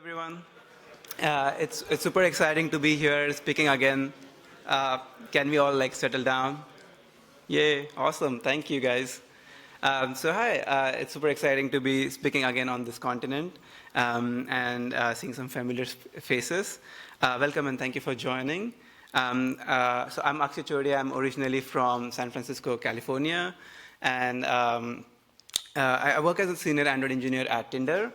Everyone. It's super exciting to be here speaking again. Can we all like settle down? Yay, awesome. Thank you guys. Hi, it's super exciting to be speaking again on this continent and seeing some familiar faces. Welcome and thank you for joining. I'm Akshay Chordiya. I'm originally from San Francisco, California, and I work as a senior Android engineer at Tinder.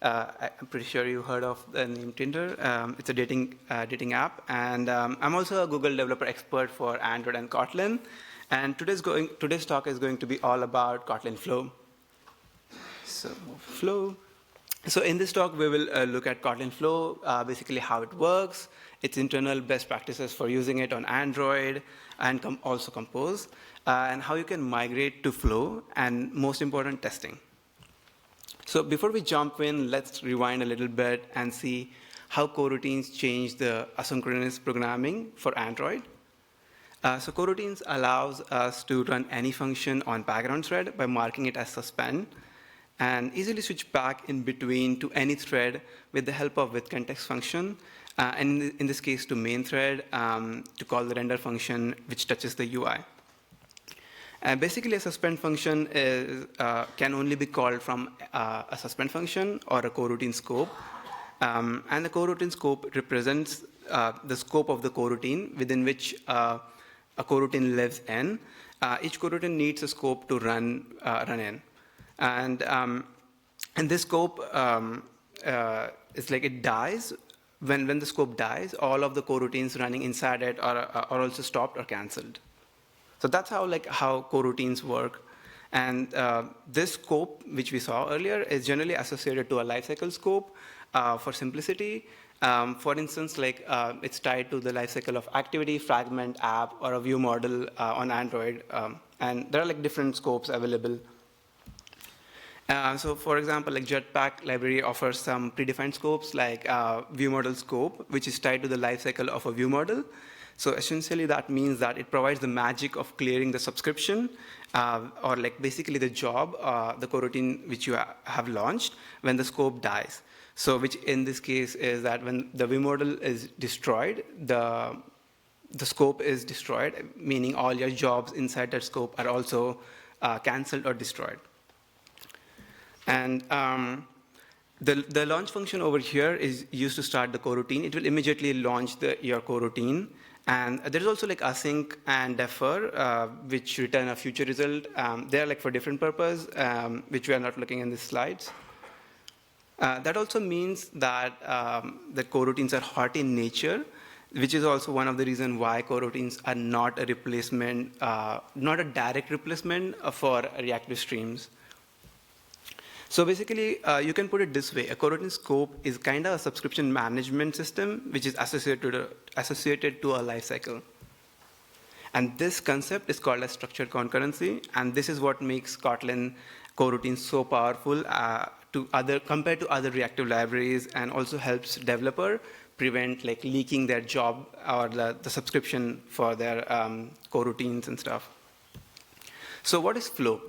I'm pretty sure you heard of the name Tinder. It's a dating app, and I'm also a Google developer expert for Android and Kotlin. And today's talk is going to be all about Kotlin Flow. So Flow. So in this talk, we will look at Kotlin Flow, basically how it works, its internal best practices for using it on Android, and also Compose, and how you can migrate to Flow, and most important, testing. So before we jump in, let's rewind a little bit and see how coroutines change the asynchronous programming for Android. Coroutines allows us to run any function on background thread by marking it as suspend, and easily switch back in between to any thread with the help of with context function, and in this case to main thread to call the render function which touches the UI. Basically, a suspend function can only be called from a suspend function or a coroutine scope. And the coroutine scope represents the scope of the coroutine within which a coroutine lives in. Each coroutine needs a scope to run in. And this scope is like it dies. When the scope dies, all of the coroutines running inside it are also stopped or canceled. So that's how coroutines work. And this scope, which we saw earlier, is generally associated to a lifecycle scope for simplicity. For instance, it's tied to the lifecycle of activity, fragment, app, or a view model on Android. And there are different scopes available. So for example, Jetpack library offers some predefined scopes like view model scope, which is tied to the lifecycle of a view model. So essentially, that means that it provides the magic of clearing the subscription, or basically the job, the coroutine which you have launched when the scope dies. So which in this case is that when the view model is destroyed, the scope is destroyed, meaning all your jobs inside that scope are also canceled or destroyed. And the launch function over here is used to start the coroutine. It will immediately launch your coroutine. And there's also async and defer, which return a future result. They are for different purpose, which we are not looking in these slides. That also means that the coroutines are hot in nature, which is also one of the reasons why coroutines are not a replacement, not a direct replacement for reactive streams. So basically, you can put it this way. A coroutine scope is kind of a subscription management system, which is associated to a lifecycle. And this concept is called as structured concurrency. And this is what makes Kotlin coroutines so powerful compared to other reactive libraries, and also helps developer prevent leaking their job or the subscription for their coroutines and stuff. So what is Flow?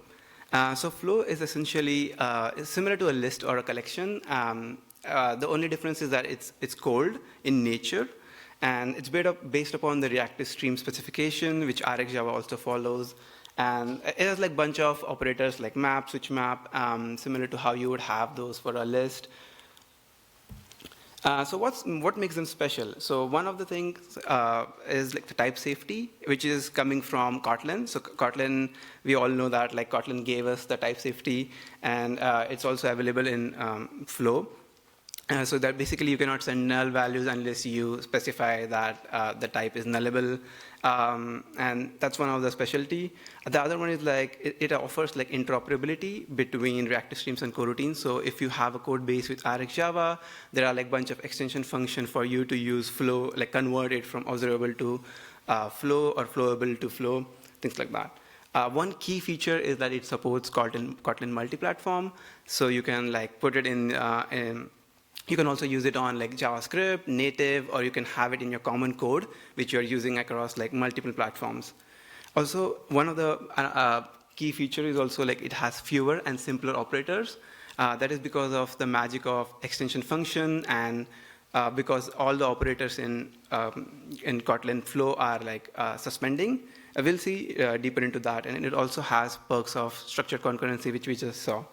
So Flow is essentially similar to a list or a collection. The only difference is that it's cold in nature, and it's based upon the reactive stream specification, which RxJava also follows. And it has a bunch of operators like map, switch map, similar to how you would have those for a list. So what makes them special? So one of the things is the type safety, which is coming from Kotlin. So Kotlin, we all know that Kotlin gave us the type safety, and it's also available in Flow. So that basically you cannot send null values unless you specify that the type is nullable. And that's one of the specialty. The other one is it offers interoperability between reactive streams and coroutines. So if you have a code base with RxJava, there are bunch of extension function for you to use Flow, convert it from observable to Flow or flowable to Flow, things like that. One key feature is that it supports Kotlin multi-platform. So you can put it in you can also use it on JavaScript, native, or you can have it in your common code, which you're using across multiple platforms. Also, one of the key feature is also it has fewer and simpler operators. That is because of the magic of extension function, and because all the operators in Kotlin Flow are like suspending. We'll see deeper into that, and it also has perks of structured concurrency, which we just saw.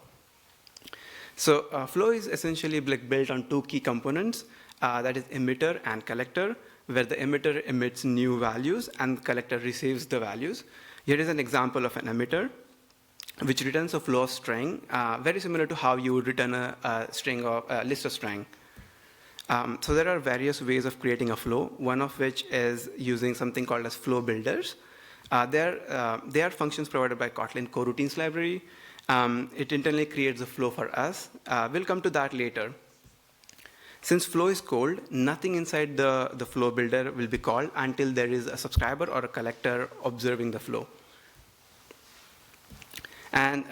So Flow is essentially like built on two key components, that is emitter and collector, where the emitter emits new values and the collector receives the values. Here is an example of an emitter, which returns a flow of string, very similar to how you would return a string or a list of string. So there are various ways of creating a flow, one of which is using something called as flow builders. They are functions provided by Kotlin coroutines library. It internally creates a flow for us. We'll come to that later. Since flow is cold, nothing inside the flow builder will be called until there is a subscriber or a collector observing the flow. And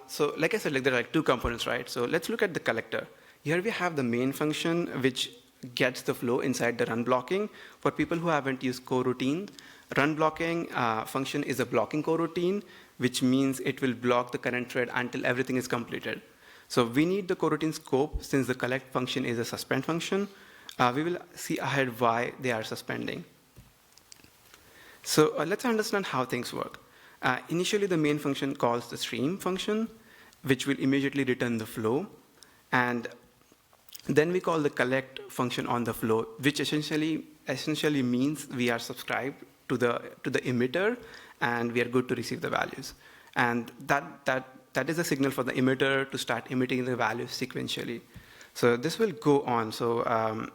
so, like I said, like there are like two components, right? So let's look at the collector. Here we have the main function, which gets the flow inside the run blocking. For people who haven't used coroutines, run blocking function is a blocking coroutine, which means it will block the current thread until everything is completed. So we need the coroutine scope since the collect function is a suspend function. We will see ahead why they are suspending. So let's understand how things work. Initially, the main function calls the stream function, which will immediately return the flow. And then we call the collect function on the flow, which essentially means we are subscribed to the emitter, and we are good to receive the values. And that is a signal for the emitter to start emitting the values sequentially. So this will go on. So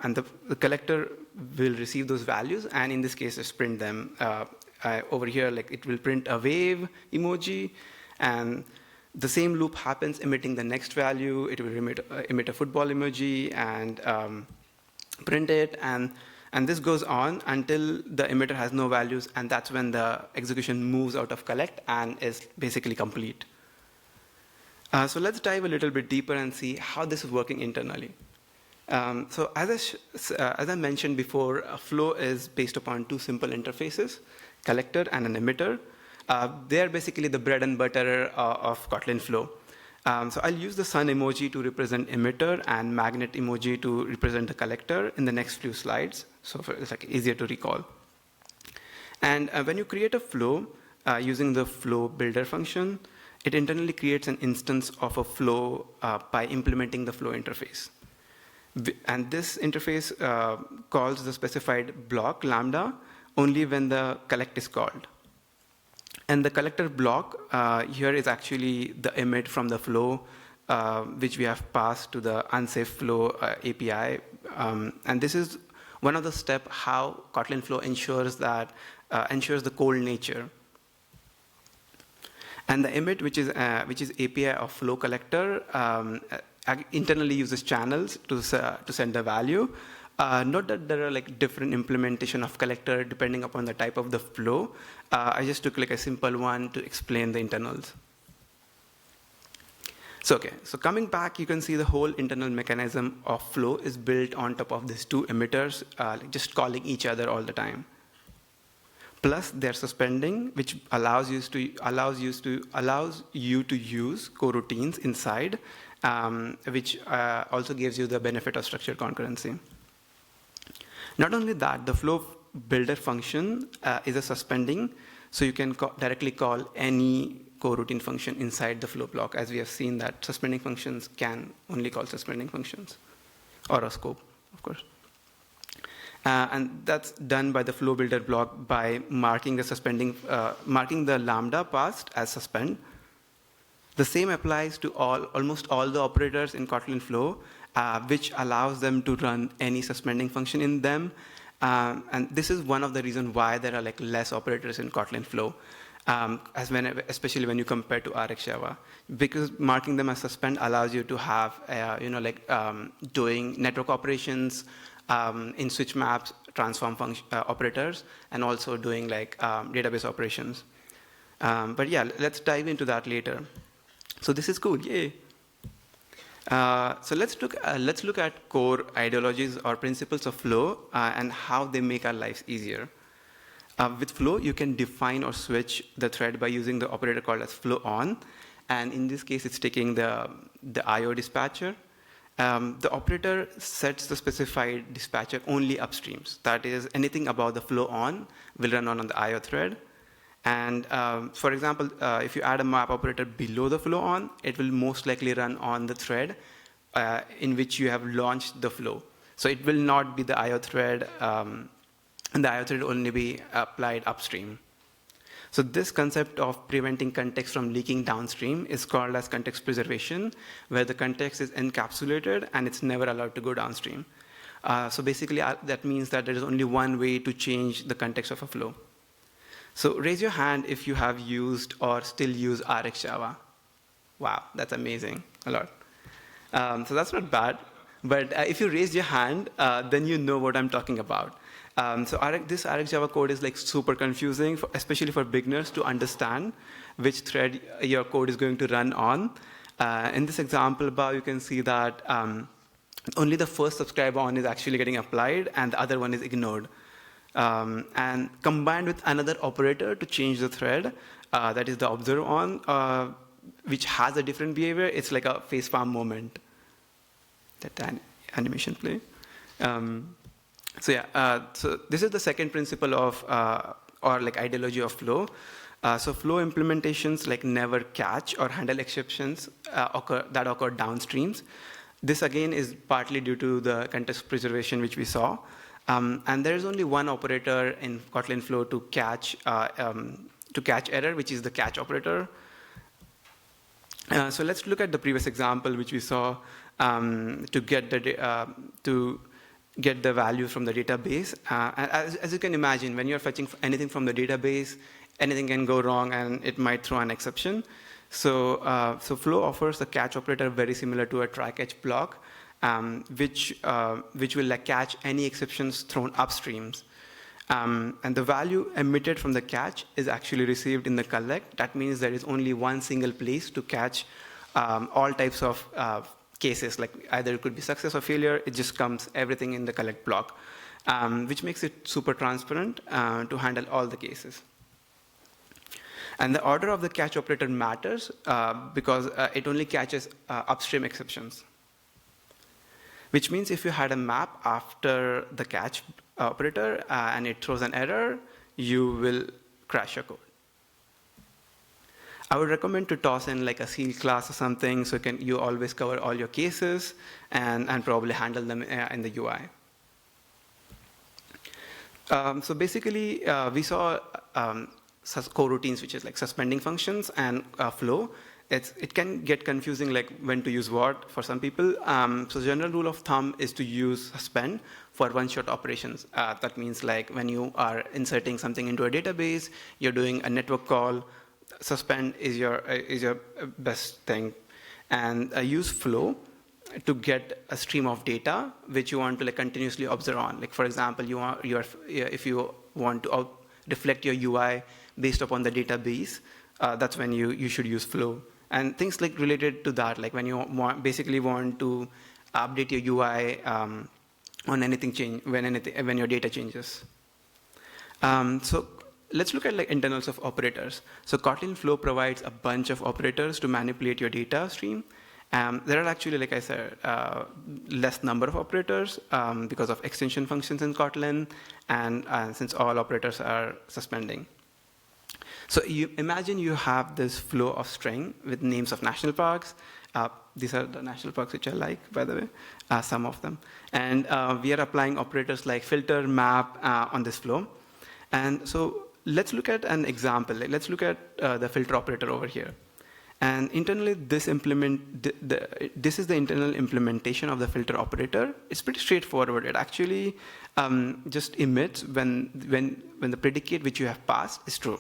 and the collector will receive those values, and in this case, just print them. Over here, like it will print a wave emoji, and the same loop happens, emitting the next value. It will emit a football emoji and print it, and this goes on until the emitter has no values, and that's when the execution moves out of collect and is basically complete. So let's dive a little bit deeper and see how this is working internally. So as I mentioned before, a flow is based upon two simple interfaces, collector and an emitter. They are basically the bread and butter of Kotlin Flow. So I'll use the sun emoji to represent emitter and magnet emoji to represent the collector in the next few slides, so it's like easier to recall. And when you create a flow using the flow builder function, it internally creates an instance of a flow by implementing the flow interface. And this interface calls the specified block lambda only when the collect is called. And the collector block here is actually the emit from the flow, which we have passed to the unsafe flow API. And this is one of the steps how Kotlin Flow ensures the cold nature. And the emit, which is API of flow collector, internally uses channels to send the value. Note that there are like different implementation of collector depending upon the type of the flow. I just took like a simple one to explain the internals. So coming back, you can see the whole internal mechanism of flow is built on top of these two emitters, like just calling each other all the time. Plus, they're suspending, which allows you to use coroutines inside, which also gives you the benefit of structured concurrency. Not only that, the flow builder function is a suspending, so you can directly call any coroutine function inside the flow block, as we have seen that suspending functions can only call suspending functions, or a scope, of course. And that's done by the flow builder block by marking the lambda passed as suspend. The same applies to almost all the operators in Kotlin Flow, which allows them to run any suspending function in them. And this is one of the reasons why there are like less operators in Kotlin Flow, especially when you compare to RX Java, because marking them as suspend allows you to have, doing network operations in switch maps, transform operators, and also doing like database operations. But yeah, let's dive into that later. So this is cool, yay. So let's look at core ideologies or principles of Flow and how they make our lives easier. With Flow, you can define or switch the thread by using the operator called as flow on, and in this case, it's taking the the IO dispatcher. The operator sets the specified dispatcher only upstreams. That is, anything above the flow on will run on the IO thread. And for example, if you add a map operator below the flow on, it will most likely run on the thread in which you have launched the flow. So it will not be the IO thread, and the IO thread will only be applied upstream. So this concept of preventing context from leaking downstream is called as context preservation, where the context is encapsulated and it's never allowed to go downstream. So basically, that means that there is only one way to change the context of a flow. So raise your hand if you have used or still use RxJava. Wow, that's amazing, a lot. So that's not bad, but if you raised your hand, then you know what I'm talking about. This RxJava code is like super confusing, especially for beginners to understand which thread your code is going to run on. In this example bar, you can see that only the first subscriber on is actually getting applied, and the other one is ignored. And combined with another operator to change the thread, that is the observe on, which has a different behavior. It's like a facepalm moment. That animation play. So this is the second principle of, or like ideology of flow. So flow implementations like never catch or handle exceptions that occur downstreams. This again is partly due to the context preservation which we saw. And there is only one operator in Kotlin Flow to catch error, which is the catch operator. So let's look at the previous example which we saw to get the value from the database. As you can imagine, when you're fetching anything from the database, anything can go wrong and it might throw an exception. So Flow offers a catch operator very similar to a try-catch block, which will like catch any exceptions thrown upstreams. And the value emitted from the catch is actually received in the collect. That means there is only one single place to catch all types of cases, like either it could be success or failure. It just comes everything in the collect block, which makes it super transparent to handle all the cases. And the order of the catch operator matters because it only catches upstream exceptions. Which means if you had a map after the catch operator and it throws an error, you will crash your code. I would recommend to toss in like a seal class or something so you always cover all your cases and probably handle them in the UI. So basically, we saw coroutines, which is like suspending functions, and flow. It can get confusing, like when to use what for some people. So general rule of thumb is to use suspend for one-shot operations. That means like when you are inserting something into a database, you're doing a network call, suspend is your best thing. And use flow to get a stream of data which you want to like continuously observe on. Like for example, if you want to reflect your UI based upon the database, that's when you should use flow. And things like related to that, like when you basically want to update your UI on anything change when your data changes. So let's look at like internals of operators. So Kotlin Flow provides a bunch of operators to manipulate your data stream. There are actually, like I said, less number of operators because of extension functions in Kotlin, and since all operators are suspending. So you imagine you have this flow of string with names of national parks. These are the national parks which I like, by the way, some of them. And we are applying operators like filter, map on this flow. And so let's look at an example. Let's look at the filter operator over here. And internally, this is the internal implementation of the filter operator. It's pretty straightforward. It actually just emits when the predicate which you have passed is true.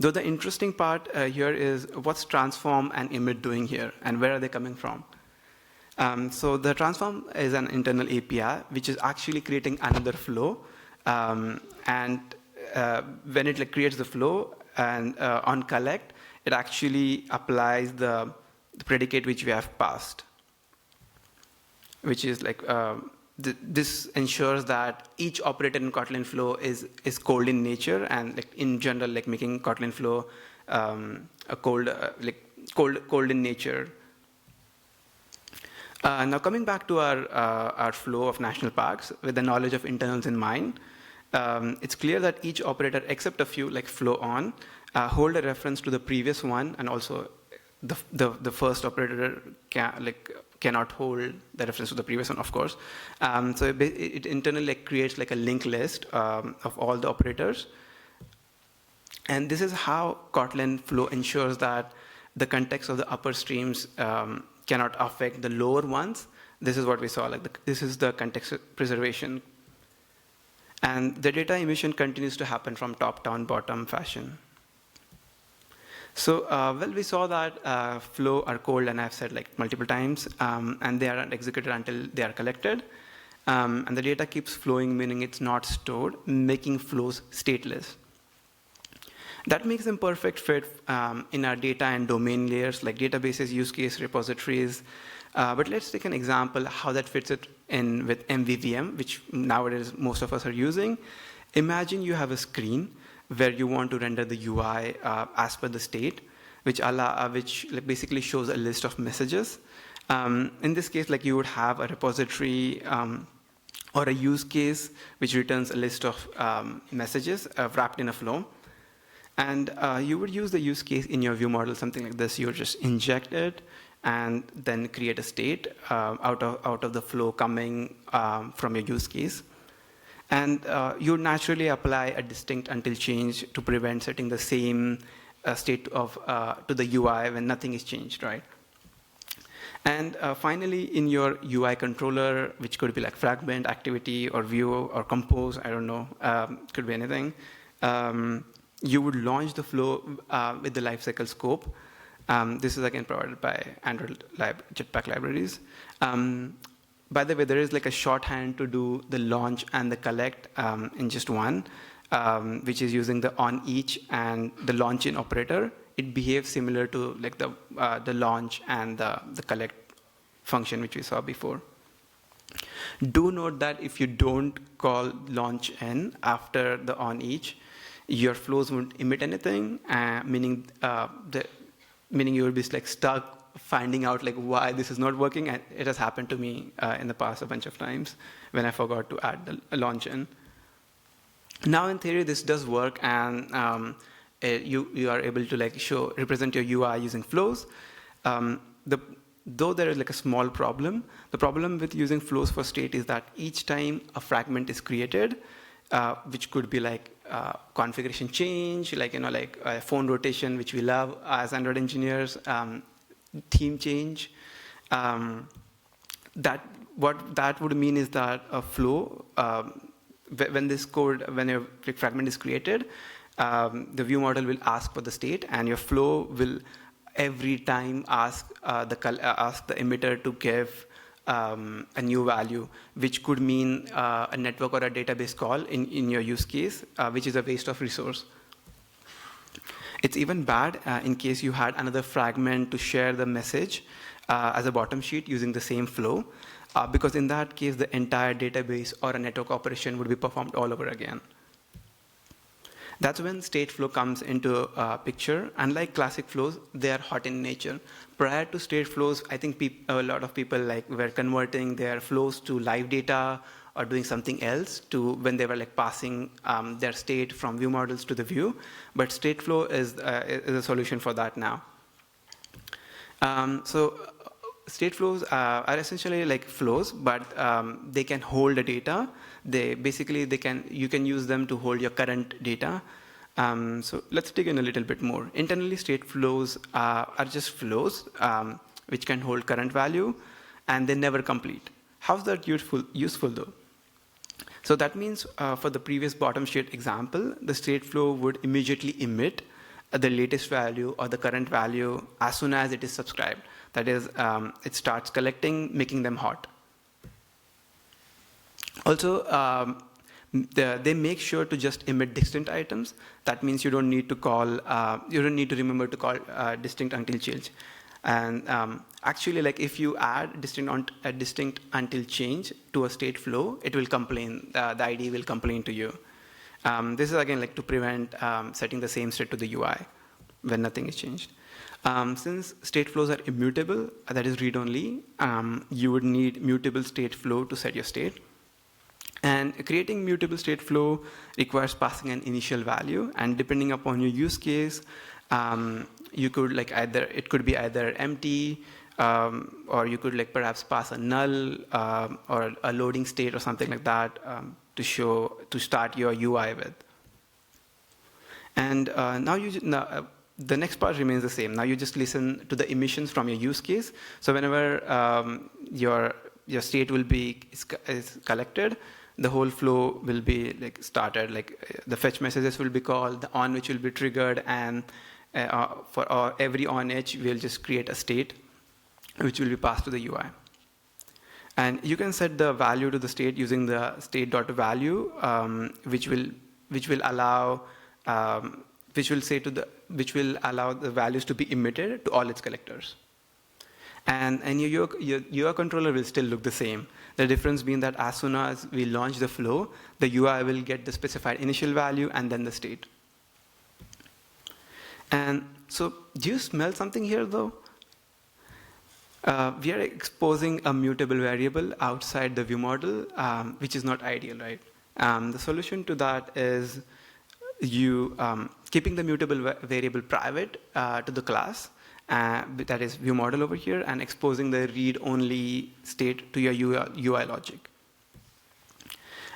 Though the interesting part here is what's transform and emit doing here, and where are they coming from? So the transform is an internal API, which is actually creating another flow. And when it like creates the flow and on collect, it actually applies the predicate which we have passed, which is like this ensures that each operator in Kotlin Flow is cold in nature, and like in general, like making Kotlin Flow a cold in nature. Now coming back to our flow of national parks with the knowledge of internals in mind, it's clear that each operator except a few like flow on hold a reference to the previous one, and also the first operator cannot hold the reference to the previous one, of course. So it internally creates like a linked list of all the operators. And this is how Kotlin Flow ensures that the context of the upper streams cannot affect the lower ones. This is what we saw, like this is the context preservation. And the data emission continues to happen from top-down, bottom fashion. So, well, we saw that flow are cold, and I've said like multiple times, and they aren't executed until they are collected. And the data keeps flowing, meaning it's not stored, making flows stateless. That makes them perfect fit in our data and domain layers, like databases, use case, repositories. But let's take an example how that fits it in with MVVM, which nowadays most of us are using. Imagine you have a screen where you want to render the UI as per the state, which basically shows a list of messages. In this case, like you would have a repository or a use case which returns a list of messages wrapped in a flow. And you would use the use case in your view model, something like this. You would just inject it and then create a state out of the flow coming from your use case. And you naturally apply a distinct until change to prevent setting the same state of to the UI when nothing is changed, right? And finally, in your UI controller, which could be like fragment, activity, or view, or compose, I don't know, could be anything, you would launch the flow with the lifecycle scope. This is again provided by Android Jetpack libraries. By the way, there is like a shorthand to do the launch and the collect in just one, which is using the on each and the launch in operator. It behaves similar to like the launch and the collect function which we saw before. Do note that if you don't call launch in after the on each, your flows won't emit anything, meaning you will be like stuck finding out like why this is not working. And it has happened to me in the past a bunch of times when I forgot to add the launch in. Now in theory this does work, and you are able to like represent your UI using flows. Though there is like a small problem, the problem with using flows for state is that each time a fragment is created, which could be like configuration change, like like phone rotation, which we love as Android engineers, theme change. What that would mean is that a flow, when your fragment is created, the view model will ask for the state, and your flow will every time ask the emitter to give a new value, which could mean a network or a database call in your use case, which is a waste of resource. It's even bad in case you had another fragment to share the message as a bottom sheet using the same flow, because in that case, the entire database or a network operation would be performed all over again. That's when state flow comes into picture. Unlike classic flows, they are hot in nature. Prior to state flows, I think a lot of people were converting their flows to live data or doing something else to when they were passing their state from view models to the view. But state flow is a solution for that now. So state flows are essentially like flows, but they can hold the data. You can use them to hold your current data. So let's dig in a little bit more. Internally, state flows are just flows which can hold current value, and they never complete. How's that useful though? So that means for the previous bottom sheet example, the state flow would immediately emit the latest value or the current value as soon as it is subscribed. That is, it starts collecting, making them hot. Also, they make sure to just emit distinct items. That means you don't need to remember to call distinct until change. And actually, if you add a distinct until change to a state flow, it will complain. The IDE will complain to you. This is again to prevent setting the same state to the UI when nothing is changed. Since state flows are immutable, that is read-only, you would need mutable state flow to set your state. And creating mutable state flow requires passing an initial value, and depending upon your use case, you could it could be either empty, or you could perhaps pass a null or a loading state or something like that to start your UI with. And the next part remains the same. Now you just listen to the emissions from your use case. So whenever your state is collected, the whole flow will be started. The fetch messages will be called, the on which will be triggered, and for every on edge, we'll just create a state which will be passed to the UI. And you can set the value to the state using the state.value, which will allow the values to be emitted to all its collectors. And your UI controller will still look the same. The difference being that as soon as we launch the flow, the UI will get the specified initial value and then the state. And so, do you smell something here, though? We are exposing a mutable variable outside the view model, which is not ideal, right? The solution to that is you keeping the mutable variable private to the class, that is view model over here, and exposing the read-only state to your UI logic.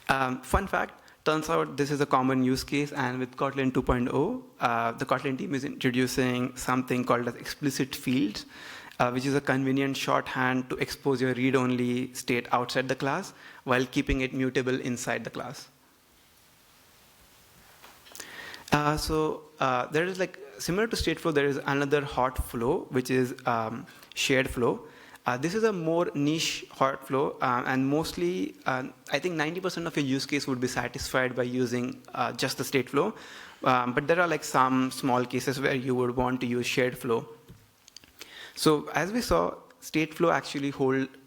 Fun fact, turns out this is a common use case, and with Kotlin 2.0, the Kotlin team is introducing something called as explicit fields, which is a convenient shorthand to expose your read-only state outside the class while keeping it mutable inside the class. There is similar to stateflow, there is another hot flow, which is shared flow. This is a more niche hot flow, and mostly, I think 90% of your use case would be satisfied by using just the state flow. But there are some small cases where you would want to use shared flow. So as we saw, state flow actually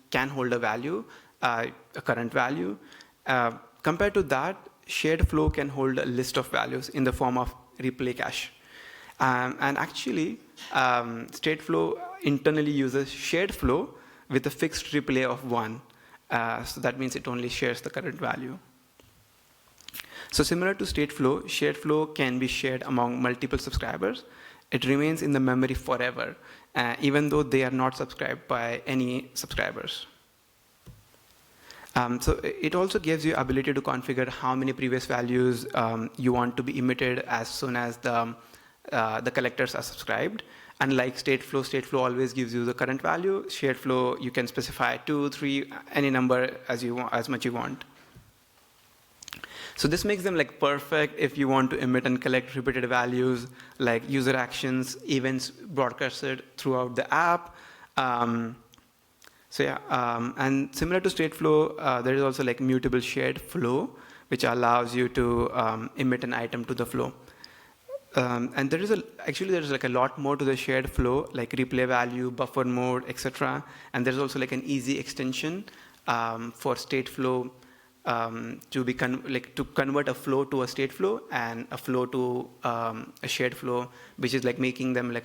can hold a value, a current value. Compared to that, shared flow can hold a list of values in the form of replay cache. And actually, Stateflow internally uses shared flow with a fixed replay of 1. So that means it only shares the current value. So similar to Stateflow, shared flow can be shared among multiple subscribers. It remains in the memory forever, even though they are not subscribed by any subscribers. So it also gives you ability to configure how many previous values you want to be emitted as soon as the collectors are subscribed. Unlike Stateflow always gives you the current value. Shared flow, you can specify 2, 3, any number as much you want. So this makes them perfect if you want to emit and collect repeated values like user actions, events broadcasted throughout the app. And similar to Stateflow, there is also mutable shared flow, which allows you to emit an item to the flow. And there is a lot more to the shared flow, like replay value, buffer mode, etc. And there's also an easy extension for Stateflow to convert a flow to a state flow and a flow to a shared flow, which is making them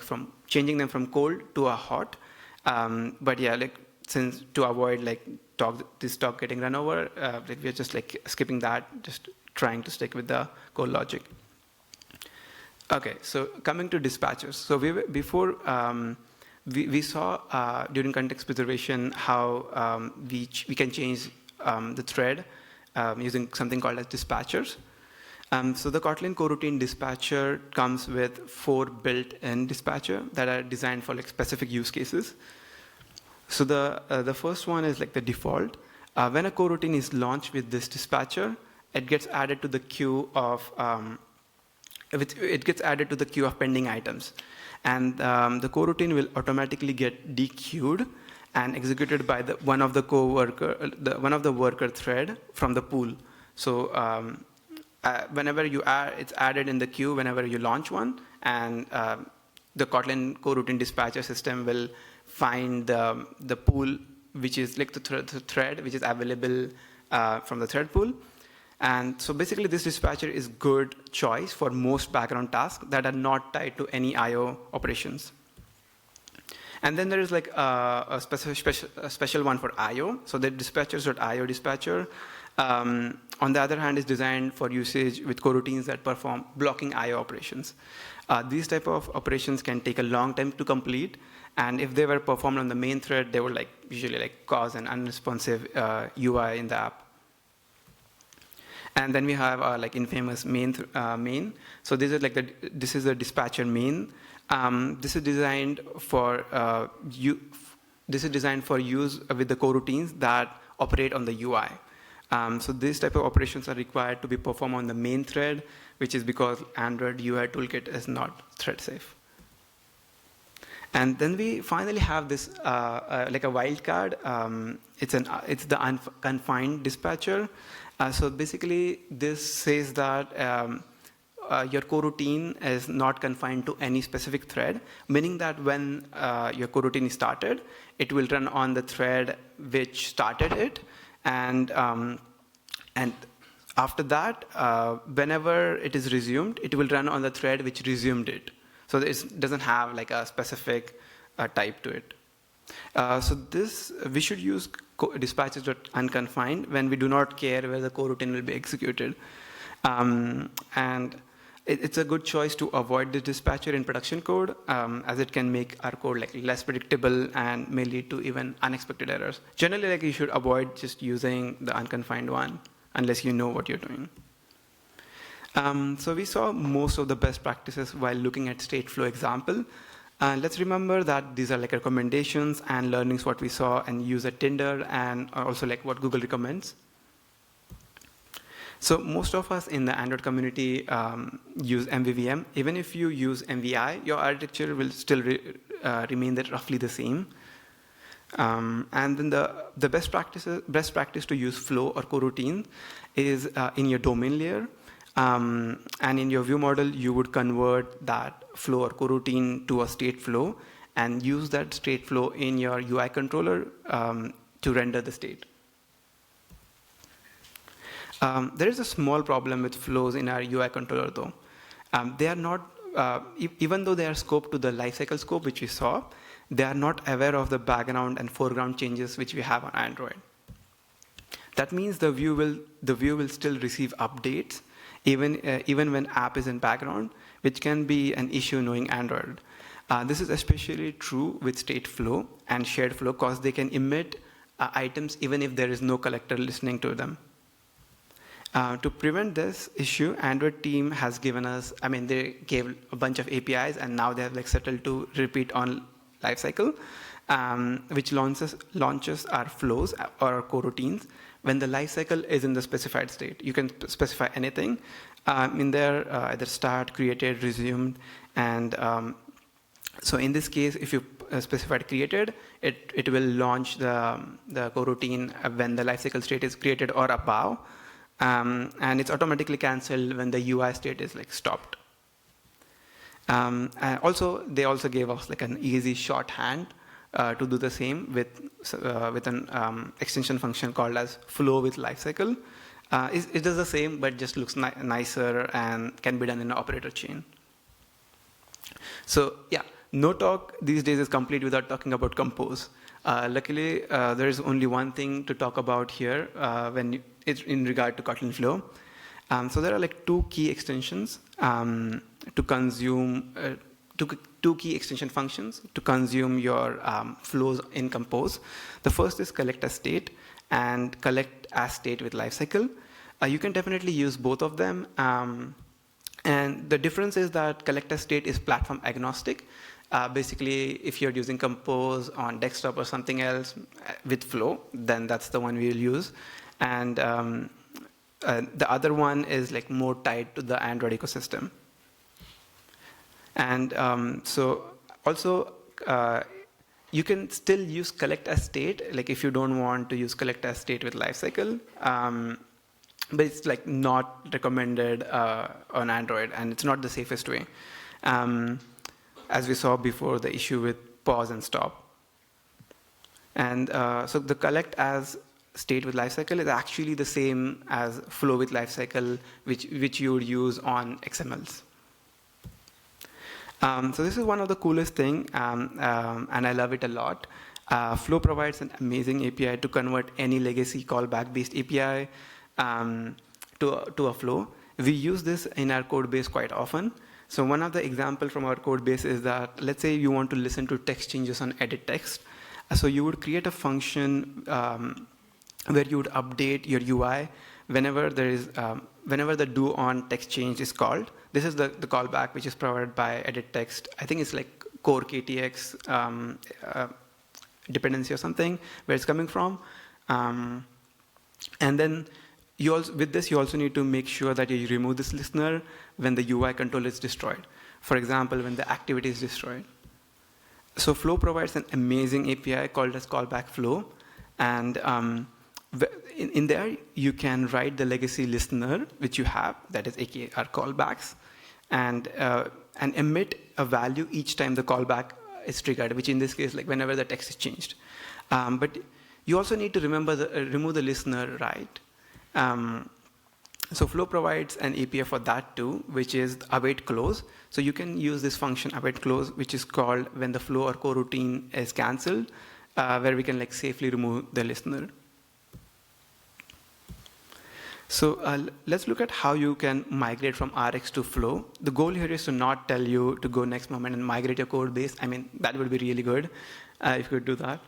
changing them from cold to a hot. But yeah, since to avoid this talk getting run over, we're just skipping that, just trying to stick with the core logic. Okay, so coming to dispatchers. So we saw during context preservation how we can change the thread using something called as dispatchers. So the Kotlin coroutine dispatcher comes with 4 built-in dispatcher that are designed for specific use cases. So the first one is the default. When a coroutine is launched with this dispatcher, it gets added to the queue of pending items, and the coroutine will automatically get dequeued and executed by one of the worker thread from the pool. So whenever it's added in the queue whenever you launch one, and the Kotlin coroutine dispatcher system will find the pool, which is the thread which is available from the thread pool. And so basically this dispatcher is good choice for most background tasks that are not tied to any IO operations. And then there is like a special one for I/O. So the dispatchers.io dispatcher, on the other hand, is designed for usage with coroutines that perform blocking I/O operations. These type of operations can take a long time to complete, and if they were performed on the main thread, they would usually cause an unresponsive UI in the app. And then we have our infamous main. So this is the dispatcher main. This is designed for use with the coroutines that operate on the UI. So these type of operations are required to be performed on the main thread, which is because Android UI toolkit is not thread safe. And then we finally have this like a wildcard. It's the unconfined dispatcher. So basically, this says that your coroutine is not confined to any specific thread, meaning that when your coroutine is started, it will run on the thread which started it, and after that, whenever it is resumed, it will run on the thread which resumed it. So it doesn't have like a specific type to it. So we should use dispatches.unconfined when we do not care where the coroutine will be executed. And it's a good choice to avoid the dispatcher in production code, as it can make our code less predictable and may lead to even unexpected errors. Generally, you should avoid just using the unconfined one unless you know what you're doing. So we saw most of the best practices while looking at Stateflow example. Let's remember that these are recommendations and learnings what we saw and use at Tinder, and also what Google recommends. So most of us in the Android community use MVVM. Even if you use MVI, your architecture will still remain roughly the same. And then the best practice to use flow or coroutine is in your domain layer. And in your view model, you would convert that flow or coroutine to a state flow and use that state flow in your UI controller to render the state. There is a small problem with flows in our UI controller, though. They are not, even though they are scoped to the lifecycle scope, which we saw, they are not aware of the background and foreground changes which we have on Android. That means the view will still receive updates, even when app is in background, which can be an issue knowing Android. This is especially true with state flow and shared flow, because they can emit items even if there is no collector listening to them. To prevent this issue, Android team has given us, they gave a bunch of APIs, and now they have settled to repeat on lifecycle, which launches our flows or coroutines when the lifecycle is in the specified state. You can specify anything in there, either start, created, resumed, and so in this case, if you specified created, it will launch the coroutine when the lifecycle state is created or above, and it's automatically canceled when the UI state is stopped. And they also gave us an easy shorthand to do the same with an extension function called as flow with lifecycle. It does the same, but just looks nicer and can be done in an operator chain. So yeah, no talk these days is complete without talking about compose. Luckily, there is only one thing to talk about here it's in regard to Kotlin Flow. So there are two key extensions to consume, two key extension functions to consume your flows in Compose. The first is collect as state and collect as state with lifecycle. You can definitely use both of them. And the difference is that collect as state is platform agnostic. Basically, if you're using Compose on desktop or something else with Flow, then that's the one we'll use. And the other one is more tied to the Android ecosystem. And so also, you can still use collect as state, if you don't want to use collect as state with lifecycle, but it's not recommended on Android, and it's not the safest way, as we saw before the issue with pause and stop. And so the collect as state with lifecycle is actually the same as flow with lifecycle, which you would use on XMLs. So this is one of the coolest thing, and I love it a lot. Flow provides an amazing API to convert any legacy callback-based API to a flow. We use this in our code base quite often. So one of the examples from our code base is that, let's say you want to listen to text changes on edit text. So you would create a function where you would update your UI whenever there is whenever the do on text change is called. This is the callback which is provided by edit text. I think it's like core KTX dependency or something where it's coming from. And then with this, you also need to make sure that you remove this listener when the UI controller is destroyed. For example, when the activity is destroyed. So Flow provides an amazing API called as Callback Flow. And in there, you can write the legacy listener, which you have, that is aka our callbacks, and emit a value each time the callback is triggered, which in this case, like whenever the text is changed. But you also need to remove the listener, right? So Flow provides an API for that too, which is await close. So you can use this function await close, which is called when the flow or coroutine is cancelled, where we can like safely remove the listener. So let's look at how you can migrate from Rx to Flow. The goal here is to not tell you to go next moment and migrate your code base. I mean, that would be really good if you could do that.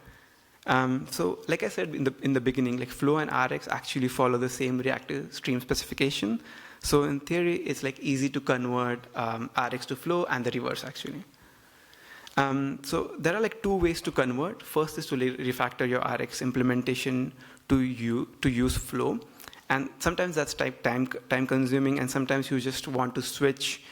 So like I said in the beginning, like Flow and Rx actually follow the same reactive stream specification. So in theory, it's like easy to convert Rx to Flow and the reverse actually. So there are like two ways to convert. First is to refactor your Rx implementation to use Flow. And sometimes that's time consuming, and sometimes you just want to switch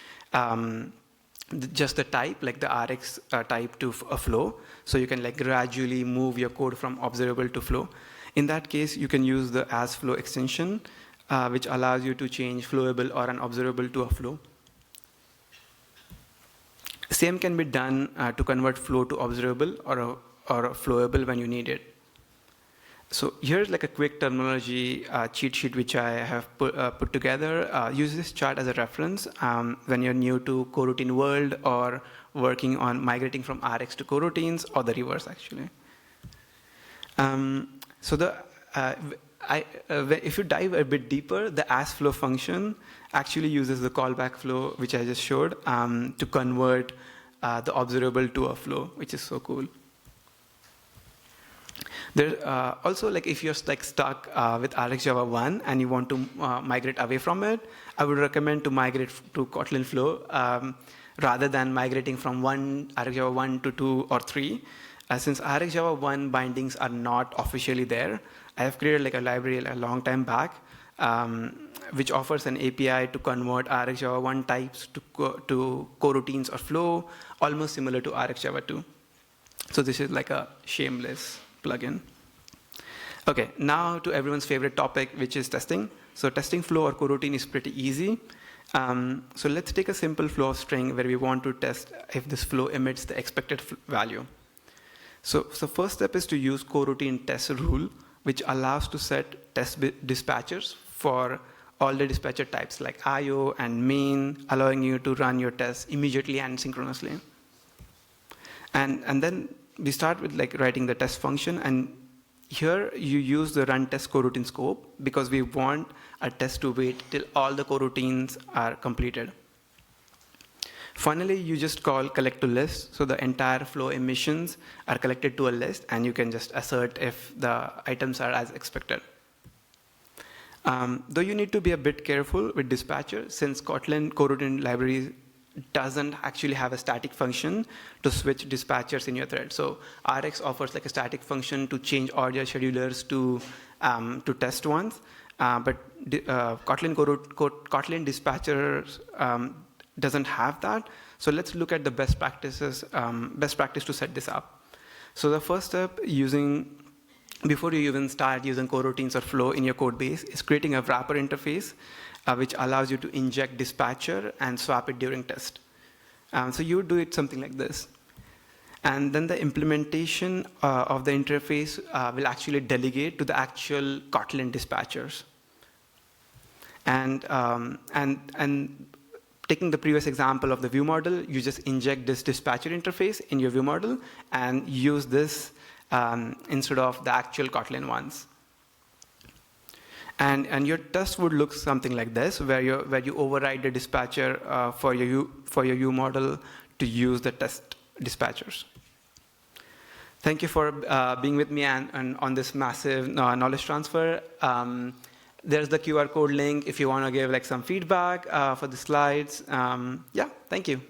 just the type, like the Rx type to a Flow. So you can like gradually move your code from observable to Flow. In that case, you can use the as Flow extension, which allows you to change flowable or an observable to a Flow. Same can be done to convert Flow to observable or a flowable when you need it. So here's like a quick terminology cheat sheet which I have put together. Use this chart as a reference when you're new to coroutine world or working on migrating from Rx to coroutines, or the reverse actually. If you dive a bit deeper, the asFlow function actually uses the callback flow, which I just showed, to convert the observable to a flow, which is so cool. There also, like if you're like stuck with RxJava 1 and you want to migrate away from it, I would recommend to migrate to Kotlin Flow rather than migrating from RxJava 1 to 2 or 3. Since RxJava 1 bindings are not officially there, I have created like a library a long time back, which offers an API to convert RxJava 1 types to coroutines or flow, almost similar to RxJava 2. So this is like a shameless plugin. Okay, now to everyone's favorite topic, which is testing. So testing flow or coroutine is pretty easy. So let's take a simple flow of string where we want to test if this flow emits the expected value. So first step is to use coroutine test rule, which allows to set test dispatchers for all the dispatcher types like IO and main, allowing you to run your tests immediately and synchronously. And then we start with like writing the test function, and here you use the run test coroutine scope because we want a test to wait till all the coroutines are completed. Finally, you just call collect to list, so the entire flow emissions are collected to a list, and you can just assert if the items are as expected. Though you need to be a bit careful with dispatcher, since Kotlin coroutine library doesn't actually have a static function to switch dispatchers in your thread. So Rx offers like a static function to change all your schedulers to test ones, but Kotlin dispatchers doesn't have that. So let's look at the best practice to set this up. So the first step, before you even start using coroutines or flow in your code base, is creating a wrapper interface which allows you to inject dispatcher and swap it during test. So you would do it something like this. And then the implementation of the interface will actually delegate to the actual Kotlin dispatchers. And taking the previous example of the view model, you just inject this dispatcher interface in your view model and use this instead of the actual Kotlin ones. And your test would look something like this, where you override the dispatcher for your view model to use the test dispatchers. Thank you for being with me and on this massive knowledge transfer. There's the QR code link if you want to give like some feedback for the slides. Yeah, thank you.